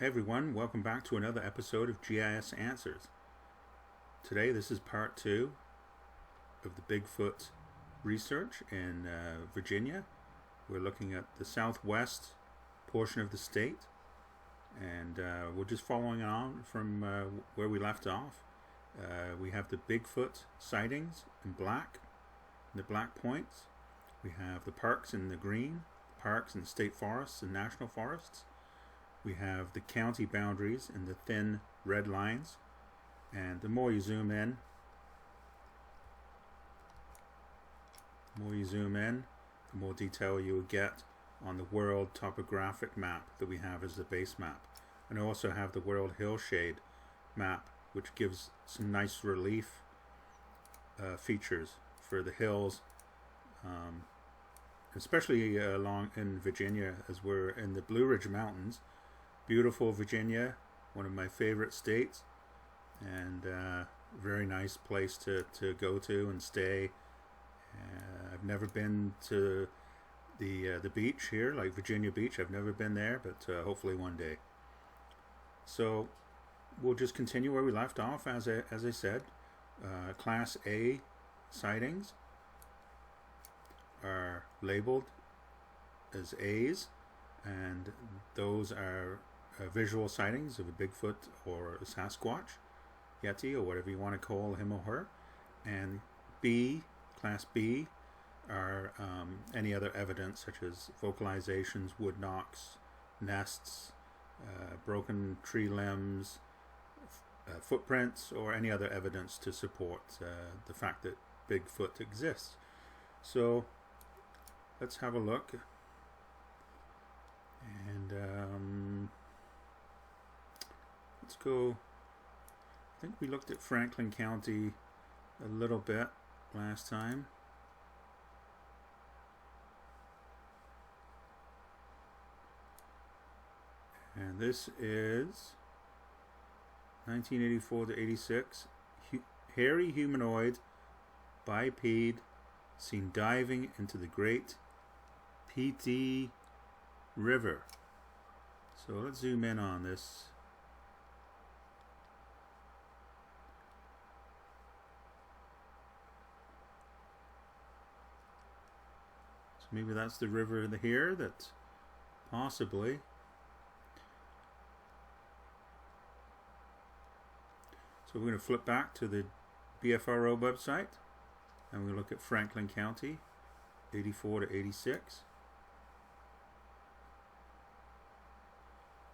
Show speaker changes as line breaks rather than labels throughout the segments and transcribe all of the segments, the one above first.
Hey everyone, welcome back to another episode of GIS Answers. Today this is part 2 of the Bigfoot research in Virginia. We're looking at the southwest portion of the state, and we're just following on from where we left off. We have the Bigfoot sightings in black, the black points. We have the parks in the green, parks and state forests and national forests. We have the county boundaries in the thin red lines, and the more you zoom in, the more detail you will get on the world topographic map that we have as the base map. And I also have the world hillshade map, which gives some nice relief features for the hills, especially along in Virginia, as we're in the Blue Ridge Mountains. Beautiful Virginia, one of my favorite states, and very nice place to go to and stay. I've never been to the beach here, like Virginia Beach. I've never been there, but hopefully one day. So we'll just continue where we left off. As I said, Class A sightings are labeled as A's, and those are visual sightings of a Bigfoot or a Sasquatch, Yeti, or whatever you want to call him or her. And B, Class B, are any other evidence such as vocalizations, wood knocks, nests, broken tree limbs, footprints, or any other evidence to support the fact that Bigfoot exists. So let's have a look. And let's go. I think we looked at Franklin County a little bit last time. And this is 1984 to 86. Hairy humanoid biped seen diving into the Great Pee River. So let's zoom in on this. So maybe that's the river here, that possibly. So we're going to flip back to the BFRO website, and we look at Franklin County, 84 to 86.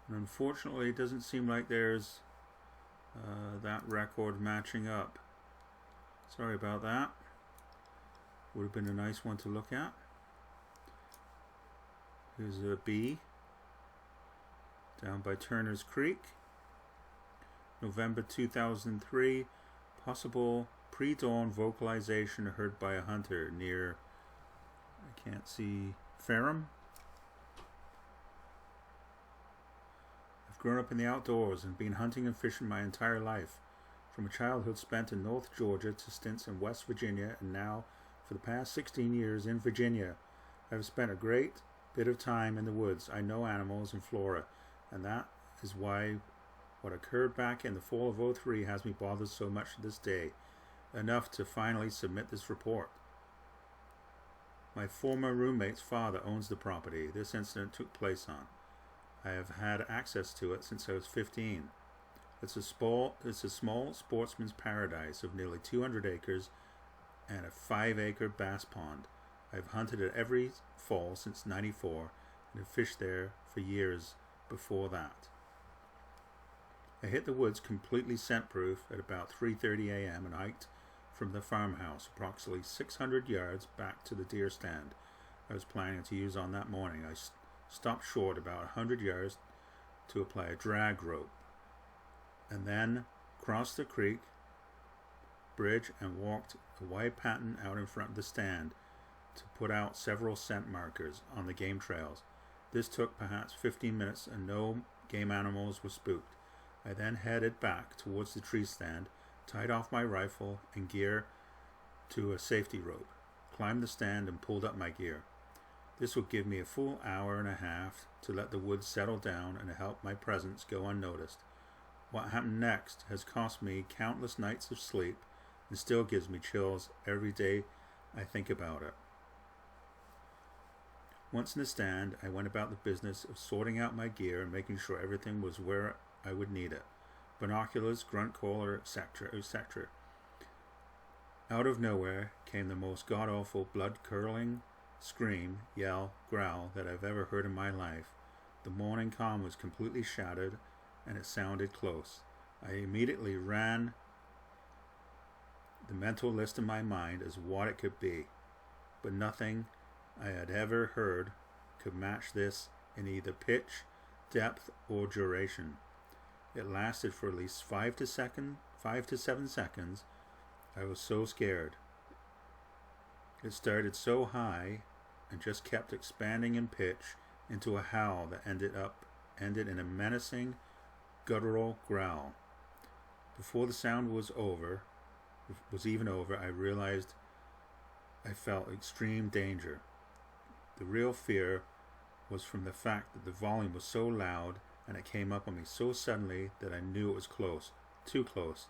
And unfortunately, it doesn't seem like there's that record matching up. Sorry about that. Would have been a nice one to look at. Here's a B down by Turner's Creek. November 2003. Possible pre-dawn vocalization heard by a hunter near, I can't see, Ferrum. Grown up in the outdoors and been hunting and fishing my entire life, from a childhood spent in North Georgia to stints in West Virginia, and now for the past 16 years in Virginia. I have spent a great bit of time in the woods. I know animals and flora, and that is why what occurred back in the fall of '03 has me bothered so much to this day, enough to finally submit this report. My former roommate's father owns the property this incident took place on. I have had access to it since I was 15. It's a small sportsman's paradise of nearly 200 acres and a 5-acre bass pond. I've hunted it every fall since '94 and have fished there for years before that. I hit the woods completely scent-proof at about 3:30 a.m. and hiked from the farmhouse approximately 600 yards back to the deer stand I was planning to use on that morning. I stopped short about 100 yards to apply a drag rope, and then crossed the creek bridge and walked a wide pattern out in front of the stand to put out several scent markers on the game trails. This took perhaps 15 minutes and no game animals were spooked. I then headed back towards the tree stand, tied off my rifle and gear to a safety rope, climbed the stand and pulled up my gear. This will give me a full hour and a half to let the woods settle down and help my presence go unnoticed. What happened next has cost me countless nights of sleep and still gives me chills every day I think about it. Once in the stand, I went about the business of sorting out my gear and making sure everything was where I would need it. Binoculars, grunt caller, etc., etc. Out of nowhere came the most god-awful, blood-curdling scream, yell, growl that I've ever heard in my life. The morning calm was completely shattered, and it sounded close. I immediately ran the mental list in my mind as what it could be, but nothing I had ever heard could match this in either pitch, depth, or duration. It lasted for at least 5 to 7 seconds. I was so scared. It started so high and just kept expanding in pitch into a howl that ended in a menacing, guttural growl. Before the sound was even over, I realized I felt extreme danger. The real fear was from the fact that the volume was so loud and it came up on me so suddenly that I knew it was close, too close,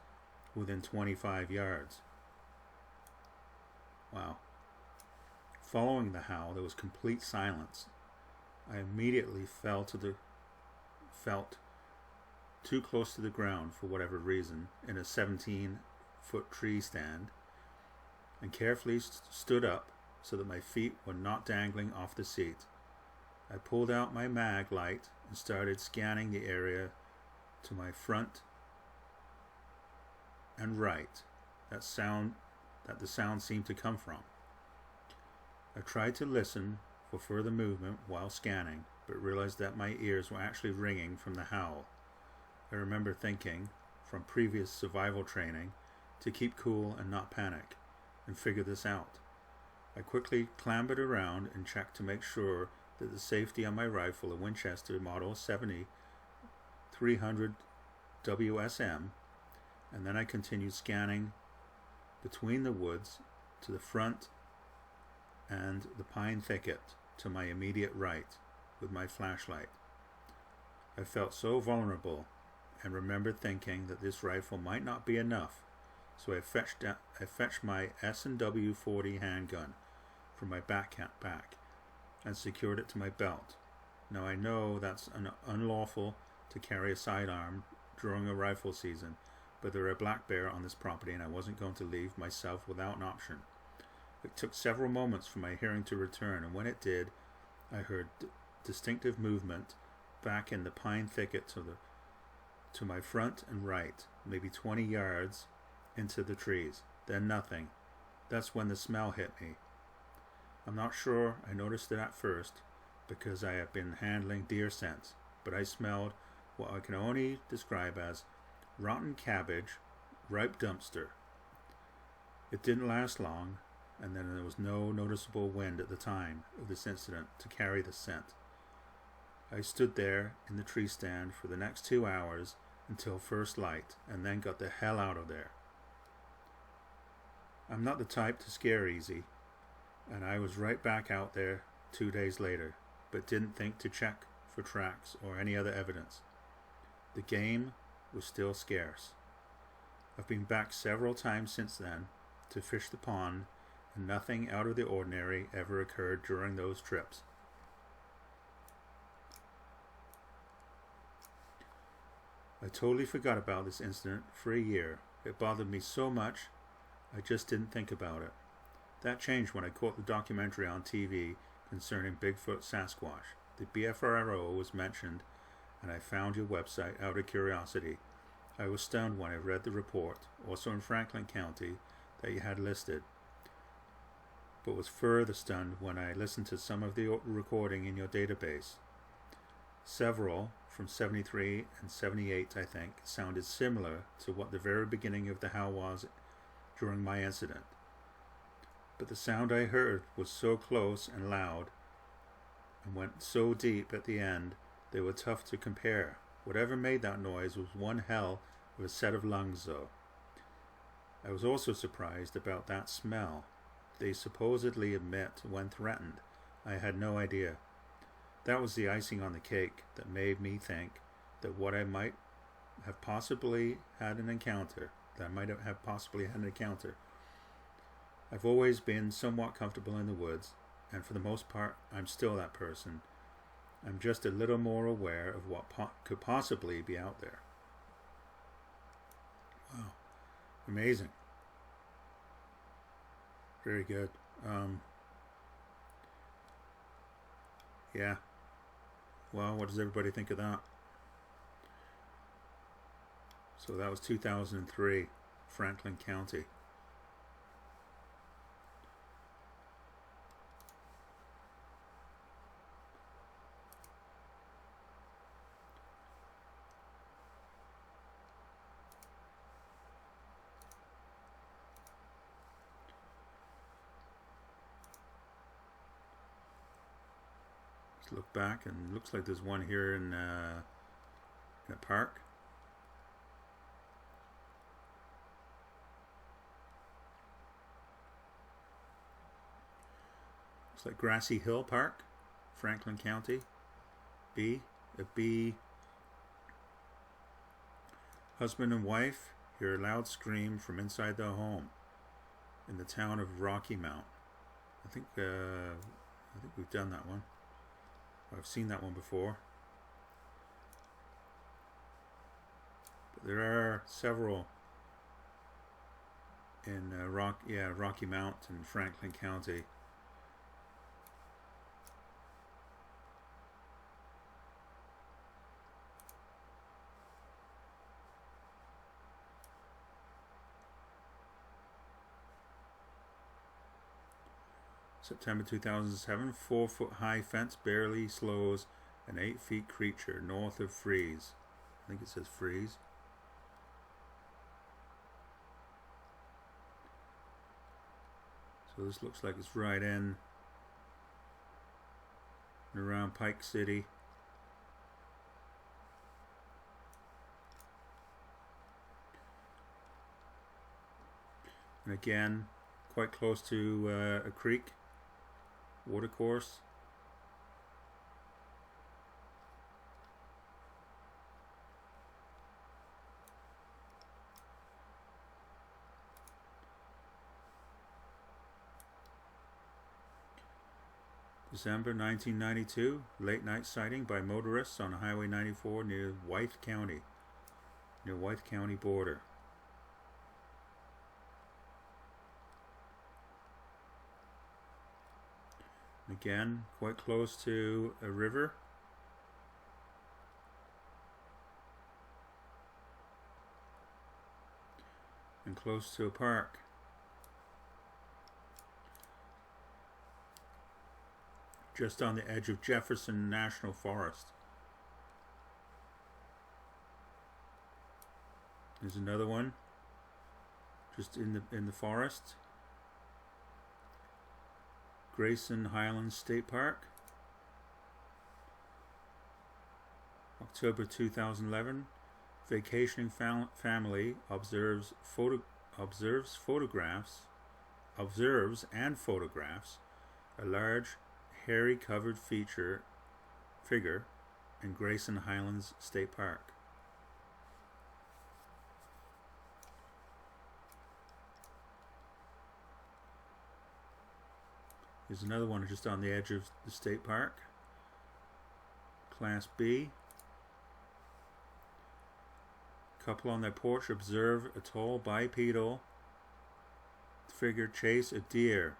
within 25 yards. Wow. Following the howl, there was complete silence. I immediately felt too close to the ground for whatever reason in a 17-foot tree stand and carefully stood up so that my feet were not dangling off the seat. I pulled out my mag light and started scanning the area to my front and right that the sound seemed to come from. I tried to listen for further movement while scanning, but realized that my ears were actually ringing from the howl. I remember thinking, from previous survival training, to keep cool and not panic, and figure this out. I quickly clambered around and checked to make sure that the safety on my rifle, a Winchester Model 70 300 WSM, and then I continued scanning between the woods to the front and the pine thicket to my immediate right with my flashlight. I felt so vulnerable and remembered thinking that this rifle might not be enough, so I fetched my S&W 40 handgun from my backpack and secured it to my belt. Now I know that's unlawful to carry a sidearm during a rifle season, but there are black bear on this property and I wasn't going to leave myself without an option. It took several moments for my hearing to return, and when it did, I heard distinctive movement back in the pine thicket to my front and right, maybe 20 yards into the trees. Then nothing. That's when the smell hit me. I'm not sure I noticed it at first, because I have been handling deer scents, but I smelled what I can only describe as rotten cabbage, ripe dumpster. It didn't last long, and then there was no noticeable wind at the time of this incident to carry the scent. I stood there in the tree stand for the next 2 hours until first light, and then got the hell out of there. I'm not the type to scare easy, and I was right back out there 2 days later, but didn't think to check for tracks or any other evidence. The game was still scarce. I've been back several times since then to fish the pond, and nothing out of the ordinary ever occurred during those trips. I totally forgot about this incident for a year. It bothered me so much, I just didn't think about it. That changed when I caught the documentary on TV concerning Bigfoot Sasquatch. The BFRO was mentioned, and I found your website out of curiosity. I was stunned when I read the report, also in Franklin County, that you had listed, but was further stunned when I listened to some of the recording in your database. Several, from 73 and 78 I think, sounded similar to what the very beginning of the howl was during my incident. But the sound I heard was so close and loud, and went so deep at the end, they were tough to compare. Whatever made that noise was one hell of a set of lungs, though. I was also surprised about that smell they supposedly emit when threatened. I had no idea. That was the icing on the cake that made me think that what I might have possibly had an encounter, I've always been somewhat comfortable in the woods, and for the most part, I'm still that person. I'm just a little more aware of what could possibly be out there. Wow. Amazing. Very good. Yeah. Well, what does everybody think of that? So that was 2003, Franklin County. Let's look back, and it looks like there's one here in a park. Looks like Grassy Hill Park, Franklin County. A B. Husband and wife hear a loud scream from inside their home in the town of Rocky Mount. I think we've done that one. I've seen that one before. But there are several in Rocky Mount and Franklin County. September 2007, 4-foot-high fence barely slows an 8-foot creature north of Freeze. I think it says Freeze. So this looks like it's right in and around Pike City. And again, quite close to a creek. Watercourse. December 1992, late night sighting by motorists on Highway 94 near Wythe County border. Again, quite close to a river. And close to a park. Just on the edge of Jefferson National Forest. There's another one. Just in the forest. Grayson Highlands State Park. October 2011. Vacationing family observes and photographs a large hairy covered figure in Grayson Highlands State Park. There's another one just on the edge of the state park. Class B. Couple on their porch observe a tall bipedal figure chase a deer.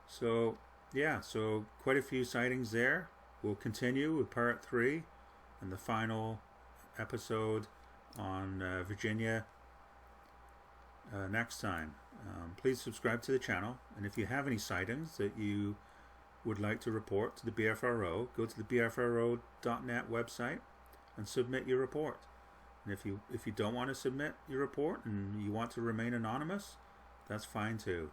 So, yeah, so quite a few sightings there. We'll continue with part 3 and the final episode on Virginia next time. Please subscribe to the channel, and if you have any sightings that you would like to report to the BFRO, go to the BFRO.net website and submit your report. And if you don't want to submit your report and you want to remain anonymous, that's fine too.